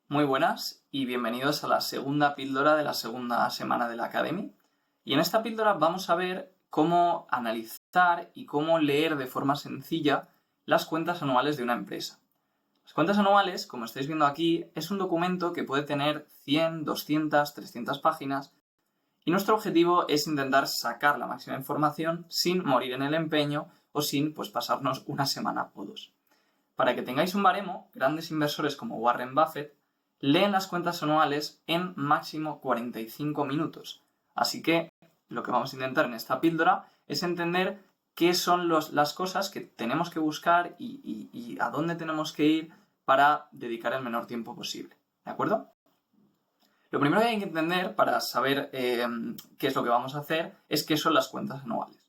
Muy buenas y bienvenidos a la segunda píldora de la segunda semana de la Academy. Y en esta píldora vamos a ver cómo analizar y cómo leer de forma sencilla las cuentas anuales de una empresa. Las cuentas anuales, como estáis viendo aquí, es un documento que puede tener 100, 200, 300 páginas y nuestro objetivo es intentar sacar la máxima información sin morir en el empeño o sin pasarnos una semana o dos. Para que tengáis un baremo, grandes inversores como Warren Buffett leen las cuentas anuales en máximo 45 minutos. Así que lo que vamos a intentar en esta píldora es entender qué son las cosas que tenemos que buscar y a dónde tenemos que ir para dedicar el menor tiempo posible. ¿De acuerdo? Lo primero que hay que entender para saber qué es lo que vamos a hacer es qué son las cuentas anuales.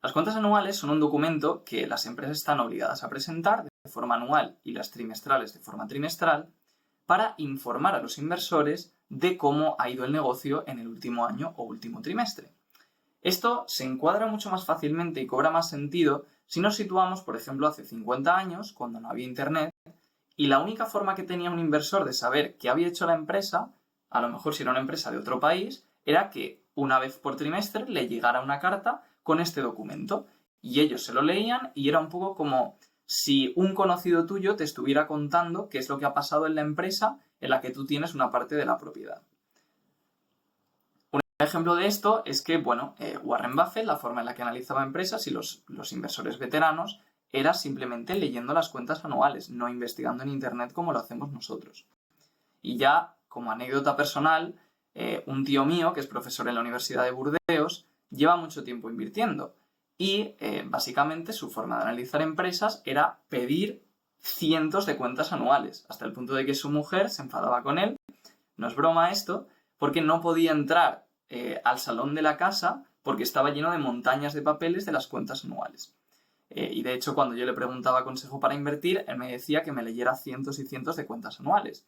Las cuentas anuales son un documento que las empresas están obligadas a presentar de forma anual y las trimestrales de forma trimestral para informar a los inversores de cómo ha ido el negocio en el último año o último trimestre. Esto se encuadra mucho más fácilmente y cobra más sentido si nos situamos, por ejemplo, hace 50 años, cuando no había Internet, y la única forma que tenía un inversor de saber qué había hecho la empresa, a lo mejor si era una empresa de otro país, era que una vez por trimestre le llegara una carta con este documento y ellos se lo leían y era un poco como si un conocido tuyo te estuviera contando qué es lo que ha pasado en la empresa en la que tú tienes una parte de la propiedad. Un ejemplo de esto es que, Warren Buffett, la forma en la que analizaba empresas y los inversores veteranos era simplemente leyendo las cuentas anuales, no investigando en Internet como lo hacemos nosotros. Y ya, como anécdota personal, un tío mío, que es profesor en la Universidad de Burdeos, lleva mucho tiempo invirtiendo y básicamente su forma de analizar empresas era pedir cientos de cuentas anuales, hasta el punto de que su mujer se enfadaba con él, no es broma esto, porque no podía entrar al salón de la casa porque estaba lleno de montañas de papeles de las cuentas anuales. Y de hecho, cuando yo le preguntaba consejo para invertir, él me decía que me leyera cientos y cientos de cuentas anuales.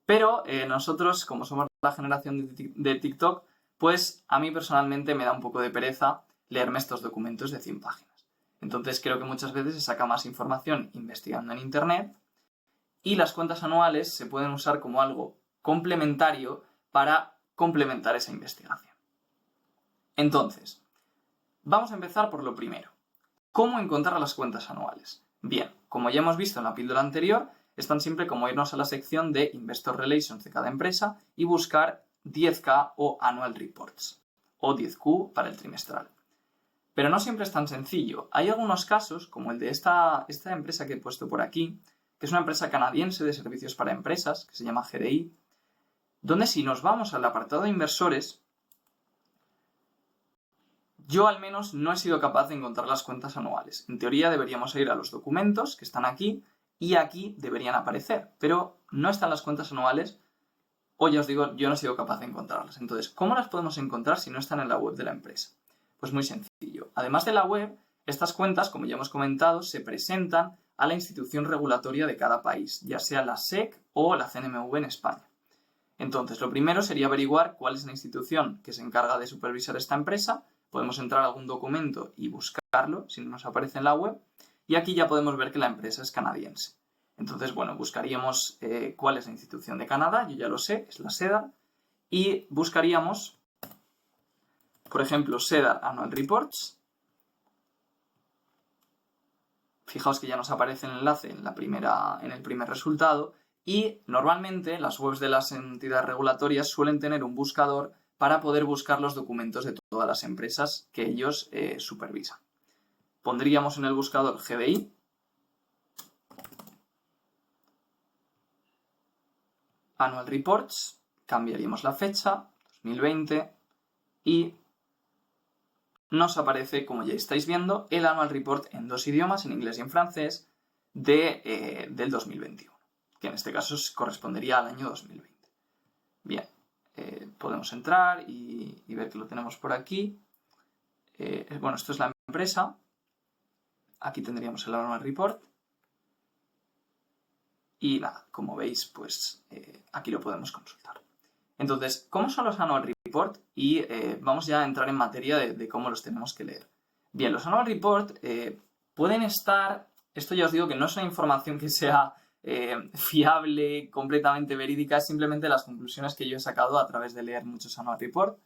Pero nosotros, como somos la generación de TikTok, pues a mí personalmente me da un poco de pereza leerme estos documentos de 100 páginas. Entonces creo que muchas veces se saca más información investigando en Internet y las cuentas anuales se pueden usar como algo complementario para complementar esa investigación. Entonces, vamos a empezar por lo primero. ¿Cómo encontrar las cuentas anuales? Bien, como ya hemos visto en la píldora anterior, es tan simple como irnos a la sección de Investor Relations de cada empresa y buscar 10K o Annual Reports, o 10Q para el trimestral. Pero no siempre es tan sencillo. Hay algunos casos, como el de esta empresa que he puesto por aquí, que es una empresa canadiense de servicios para empresas, que se llama GDI, donde si nos vamos al apartado de inversores, yo al menos no he sido capaz de encontrar las cuentas anuales. En teoría deberíamos ir a los documentos que están aquí y aquí deberían aparecer, pero no están las cuentas anuales o ya os digo, yo no he sido capaz de encontrarlas. Entonces, ¿cómo las podemos encontrar si no están en la web de la empresa? Pues muy sencillo. Además de la web, estas cuentas, como ya hemos comentado, se presentan a la institución regulatoria de cada país, ya sea la SEC o la CNMV en España. Entonces, lo primero sería averiguar cuál es la institución que se encarga de supervisar esta empresa. Podemos entrar a algún documento y buscarlo, si no nos aparece en la web, y aquí ya podemos ver que la empresa es canadiense. Entonces, buscaríamos cuál es la institución de Canadá, yo ya lo sé, es la SEDAR, y buscaríamos, por ejemplo, SEDAR Annual Reports. Fijaos que ya nos aparece el enlace en el primer resultado, y normalmente las webs de las entidades regulatorias suelen tener un buscador para poder buscar los documentos de todas las empresas que ellos supervisan. Pondríamos en el buscador GDI, Annual Reports, cambiaríamos la fecha, 2020, y nos aparece, como ya estáis viendo, el Annual Report en 2 idiomas, en inglés y en francés, del 2021, que en este caso correspondería al año 2020. Bien, podemos entrar y ver que lo tenemos por aquí. Esto es la empresa. Aquí tendríamos el Annual Report. Y nada, como veis, aquí lo podemos consultar. Entonces, ¿cómo son los Annual Report? Y vamos ya a entrar en materia de cómo los tenemos que leer. Bien, los Annual Report pueden estar... Esto ya os digo que no es una información que sea fiable, completamente verídica, es simplemente las conclusiones que yo he sacado a través de leer muchos annual report.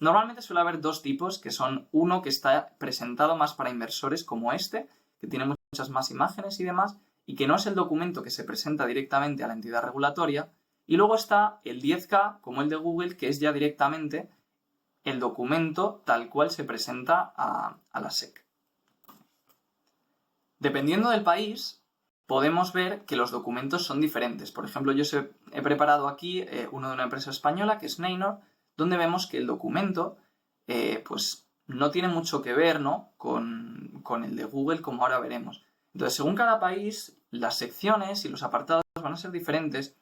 Normalmente suele haber dos tipos, que son uno que está presentado más para inversores como este, que tiene muchas más imágenes y demás, y que no es el documento que se presenta directamente a la entidad regulatoria, y luego está el 10K, como el de Google, que es ya directamente el documento tal cual se presenta a la SEC. Dependiendo del país, podemos ver que los documentos son diferentes. Por ejemplo, yo he preparado aquí uno de una empresa española, que es Neynor, donde vemos que el documento pues no tiene mucho que ver, ¿no?, con el de Google, como ahora veremos. Entonces, según cada país, las secciones y los apartados van a ser diferentes,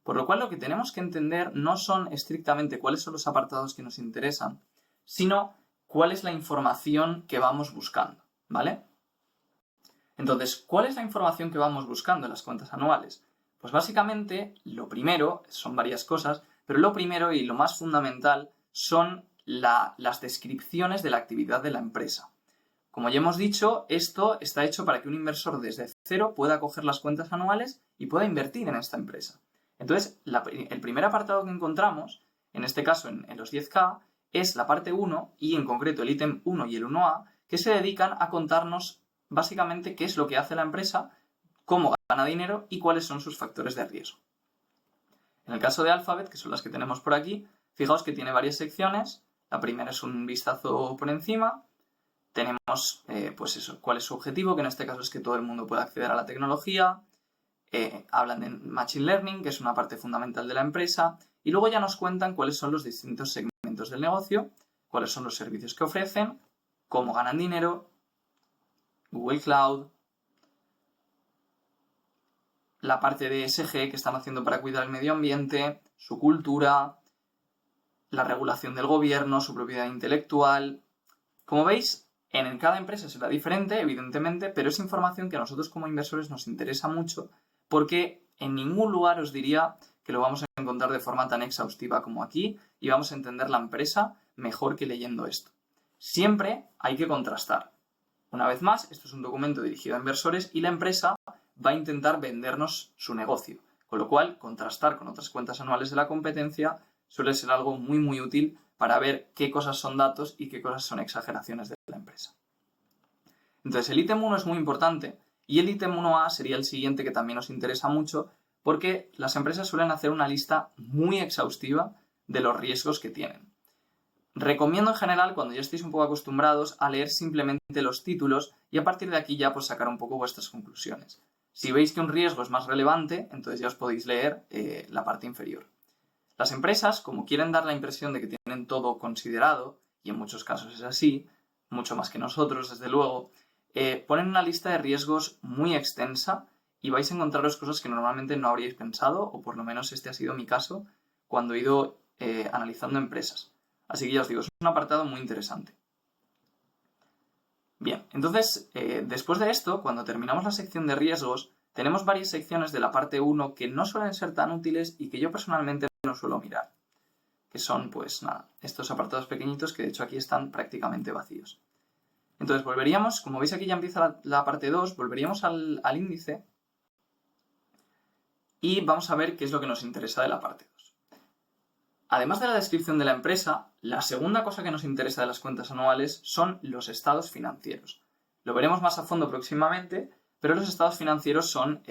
por lo cual lo que tenemos que entender no son estrictamente cuáles son los apartados que nos interesan, sino cuál es la información que vamos buscando, ¿vale? Entonces, ¿cuál es la información que vamos buscando en las cuentas anuales? Pues básicamente, lo primero, son varias cosas, pero lo primero y lo más fundamental son las descripciones de la actividad de la empresa. Como ya hemos dicho, esto está hecho para que un inversor desde cero pueda coger las cuentas anuales y pueda invertir en esta empresa. Entonces, el primer apartado que encontramos, en este caso en los 10K, es la parte 1 y en concreto el ítem 1 y el 1A, que se dedican a contarnos básicamente qué es lo que hace la empresa, cómo gana dinero y cuáles son sus factores de riesgo. En el caso de Alphabet, que son las que tenemos por aquí, fijaos que tiene varias secciones. La primera es un vistazo por encima. Tenemos, pues eso, cuál es su objetivo, que en este caso es que todo el mundo pueda acceder a la tecnología. Hablan de Machine Learning, que es una parte fundamental de la empresa. Y luego ya nos cuentan cuáles son los distintos segmentos del negocio, cuáles son los servicios que ofrecen, cómo ganan dinero, Google Cloud, la parte de ESG que están haciendo para cuidar el medio ambiente, su cultura, la regulación del gobierno, su propiedad intelectual. Como veis, en cada empresa será diferente, evidentemente, pero es información que a nosotros como inversores nos interesa mucho porque en ningún lugar os diría que lo vamos a encontrar de forma tan exhaustiva como aquí y vamos a entender la empresa mejor que leyendo esto. Siempre hay que contrastar. Una vez más, esto es un documento dirigido a inversores y la empresa va a intentar vendernos su negocio, con lo cual contrastar con otras cuentas anuales de la competencia suele ser algo muy muy útil para ver qué cosas son datos y qué cosas son exageraciones de la empresa. Entonces el ítem 1 es muy importante y el ítem 1A sería el siguiente, que también nos interesa mucho porque las empresas suelen hacer una lista muy exhaustiva de los riesgos que tienen. Recomiendo en general, cuando ya estéis un poco acostumbrados, a leer simplemente los títulos y a partir de aquí ya pues sacar un poco vuestras conclusiones. Si veis que un riesgo es más relevante, entonces ya os podéis leer la parte inferior. Las empresas, como quieren dar la impresión de que tienen todo considerado, y en muchos casos es así, mucho más que nosotros, desde luego, ponen una lista de riesgos muy extensa y vais a encontraros cosas que normalmente no habríais pensado, o por lo menos este ha sido mi caso, cuando he ido analizando empresas. Así que ya os digo, es un apartado muy interesante. Bien, entonces, después de esto, cuando terminamos la sección de riesgos, tenemos varias secciones de la parte 1 que no suelen ser tan útiles y que yo personalmente no suelo mirar. Que son, pues nada, estos apartados pequeñitos que de hecho aquí están prácticamente vacíos. Entonces volveríamos, como veis aquí ya empieza la parte 2, volveríamos al índice y vamos a ver qué es lo que nos interesa de la parte 2. Además de la descripción de la empresa, la segunda cosa que nos interesa de las cuentas anuales son los estados financieros. Lo veremos más a fondo próximamente, pero los estados financieros son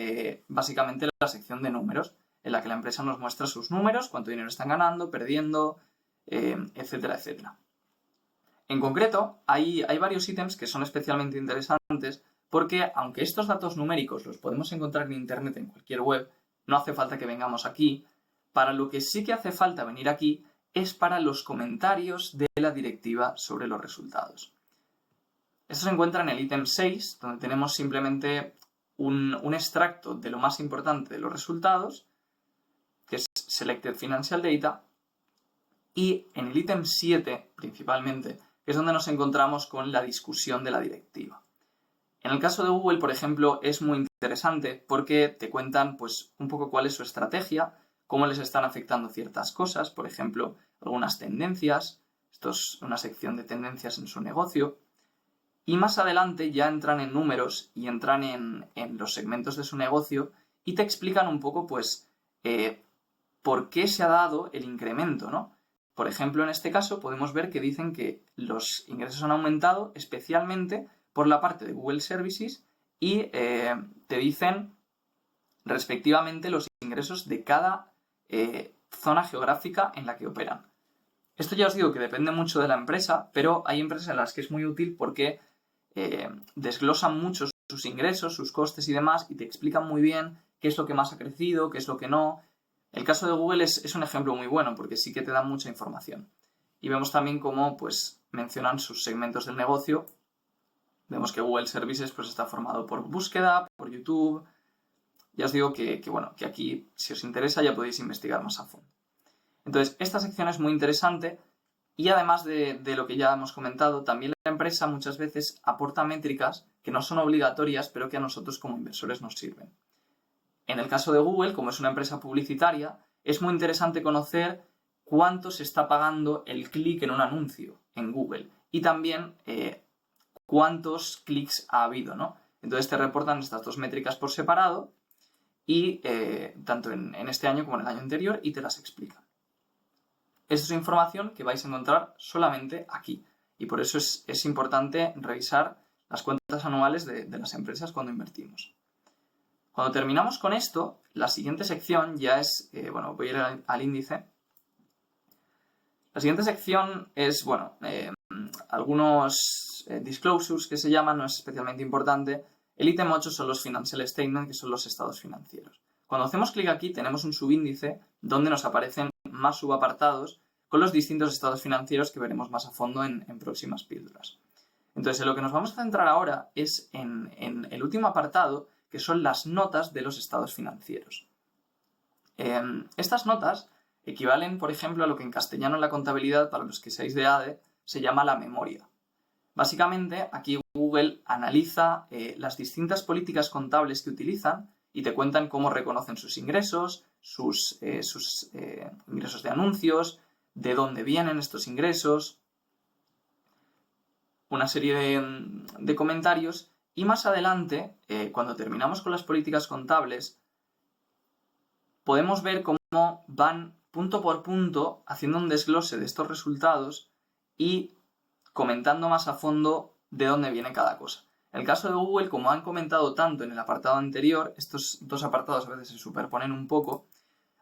básicamente la sección de números, en la que la empresa nos muestra sus números, cuánto dinero están ganando, perdiendo, etcétera, etcétera. En concreto, hay varios ítems que son especialmente interesantes porque, aunque estos datos numéricos los podemos encontrar en Internet en cualquier web, no hace falta que vengamos aquí. Para lo que sí que hace falta venir aquí es para los comentarios de la directiva sobre los resultados. Esto se encuentra en el ítem 6, donde tenemos simplemente un extracto de lo más importante de los resultados, que es Selected Financial Data, y en el ítem 7, principalmente, que es donde nos encontramos con la discusión de la directiva. En el caso de Google, por ejemplo, es muy interesante porque te cuentan pues, un poco cuál es su estrategia, cómo les están afectando ciertas cosas, por ejemplo, algunas tendencias. Esto es una sección de tendencias en su negocio. Y más adelante ya entran en números y entran en los segmentos de su negocio y te explican un poco, pues, por qué se ha dado el incremento, ¿no? Por ejemplo, en este caso podemos ver que dicen que los ingresos han aumentado especialmente por la parte de Google Services y te dicen respectivamente los ingresos de cada zona geográfica en la que operan. Esto ya os digo que depende mucho de la empresa, pero hay empresas en las que es muy útil porque desglosan mucho sus ingresos, sus costes y demás, y te explican muy bien qué es lo que más ha crecido, qué es lo que no. El caso de Google es un ejemplo muy bueno porque sí que te da mucha información. Y vemos también cómo pues, mencionan sus segmentos del negocio. Vemos que Google Services pues, está formado por búsqueda, por YouTube. Ya os digo que aquí, si os interesa, ya podéis investigar más a fondo. Entonces, esta sección es muy interesante y además de lo que ya hemos comentado, también la empresa muchas veces aporta métricas que no son obligatorias, pero que a nosotros como inversores nos sirven. En el caso de Google, como es una empresa publicitaria, es muy interesante conocer cuánto se está pagando el clic en un anuncio en Google y también cuántos clics ha habido, ¿no? Entonces te reportan estas dos métricas por separado y tanto en este año como en el año anterior y te las explican. Esta es información que vais a encontrar solamente aquí y por eso es importante revisar las cuentas anuales de las empresas cuando invertimos. Cuando terminamos con esto, la siguiente sección ya es, voy a ir al índice. La siguiente sección es, algunos disclosures que se llaman, no es especialmente importante. El ítem 8 son los financial statements, que son los estados financieros. Cuando hacemos clic aquí tenemos un subíndice donde nos aparecen más subapartados con los distintos estados financieros que veremos más a fondo en próximas píldoras. Entonces, en lo que nos vamos a centrar ahora es en el último apartado, que son las notas de los estados financieros. Estas notas equivalen, por ejemplo, a lo que en castellano en la contabilidad, para los que seáis de ADE, se llama la memoria. Básicamente, aquí Google analiza las distintas políticas contables que utilizan y te cuentan cómo reconocen sus ingresos, sus ingresos de anuncios, de dónde vienen estos ingresos, una serie de comentarios y más adelante, cuando terminamos con las políticas contables, podemos ver cómo van punto por punto haciendo un desglose de estos resultados y comentando más a fondo de dónde viene cada cosa. En el caso de Google, como han comentado tanto en el apartado anterior, estos dos apartados a veces se superponen un poco,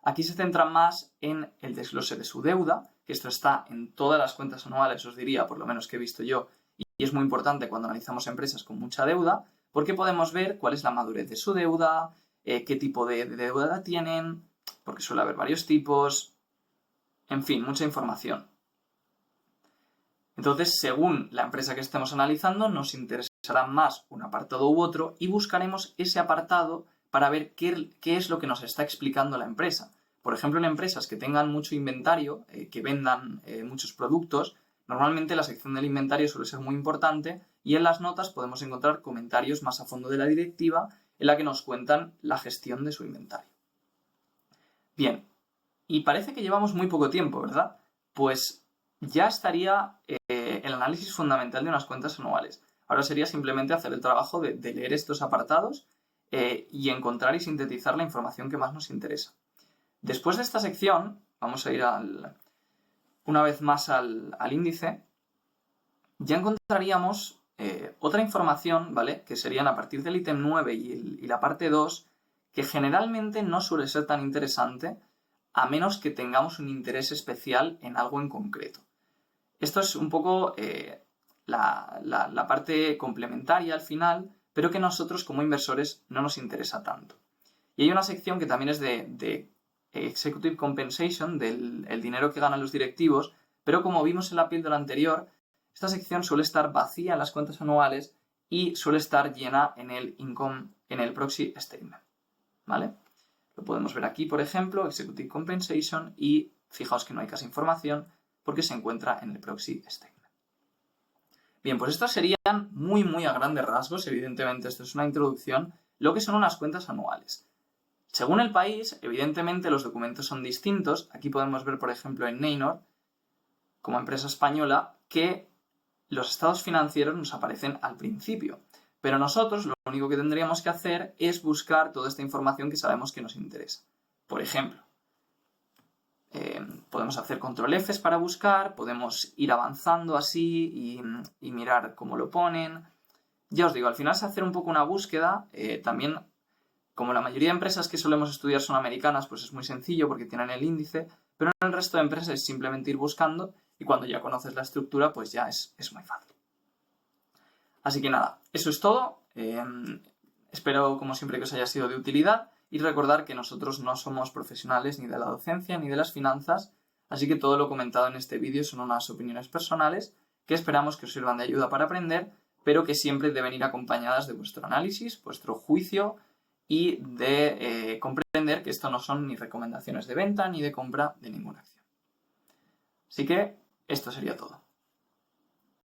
aquí se centran más en el desglose de su deuda, que esto está en todas las cuentas anuales, os diría, por lo menos que he visto yo, y es muy importante cuando analizamos empresas con mucha deuda, porque podemos ver cuál es la madurez de su deuda, qué tipo de deuda tienen, porque suele haber varios tipos, en fin, mucha información. Entonces, según la empresa que estemos analizando, nos interesará más un apartado u otro y buscaremos ese apartado para ver qué es lo que nos está explicando la empresa. Por ejemplo, en empresas que tengan mucho inventario, que vendan muchos productos, normalmente la sección del inventario suele ser muy importante y en las notas podemos encontrar comentarios más a fondo de la directiva en la que nos cuentan la gestión de su inventario. Bien, y parece que llevamos muy poco tiempo, ¿verdad? Pues ya estaría el análisis fundamental de unas cuentas anuales. Ahora sería simplemente hacer el trabajo de leer estos apartados y encontrar y sintetizar la información que más nos interesa. Después de esta sección, vamos a ir una vez más al índice, ya encontraríamos otra información, ¿vale? Que serían a partir del ítem 9 y la parte 2, que generalmente no suele ser tan interesante a menos que tengamos un interés especial en algo en concreto. Esto es un poco la parte complementaria al final, pero que a nosotros como inversores no nos interesa tanto. Y hay una sección que también es de Executive Compensation, del dinero que ganan los directivos, pero como vimos en la píldora anterior, esta sección suele estar vacía en las cuentas anuales y suele estar llena en el income, en el proxy statement, ¿vale? Lo podemos ver aquí, por ejemplo, Executive Compensation, y fijaos que no hay casi información porque se encuentra en el proxy statement. Bien, pues estas serían muy a grandes rasgos, evidentemente esto es una introducción, lo que son unas cuentas anuales. Según el país, evidentemente los documentos son distintos. Aquí podemos ver, por ejemplo, en Neynor, como empresa española, que los estados financieros nos aparecen al principio. Pero nosotros lo único que tendríamos que hacer es buscar toda esta información que sabemos que nos interesa. Por ejemplo, podemos hacer control F para buscar, podemos ir avanzando así y mirar cómo lo ponen. Ya os digo, al final es hacer un poco una búsqueda. También, como la mayoría de empresas que solemos estudiar son americanas, pues es muy sencillo porque tienen el índice, pero en el resto de empresas es simplemente ir buscando y cuando ya conoces la estructura, pues ya es muy fácil. Así que nada, eso es todo. Espero, como siempre, que os haya sido de utilidad y recordar que nosotros no somos profesionales ni de la docencia ni de las finanzas, así que todo lo comentado en este vídeo son unas opiniones personales que esperamos que os sirvan de ayuda para aprender, pero que siempre deben ir acompañadas de vuestro análisis, vuestro juicio y de comprender que esto no son ni recomendaciones de venta ni de compra de ninguna acción. Así que esto sería todo.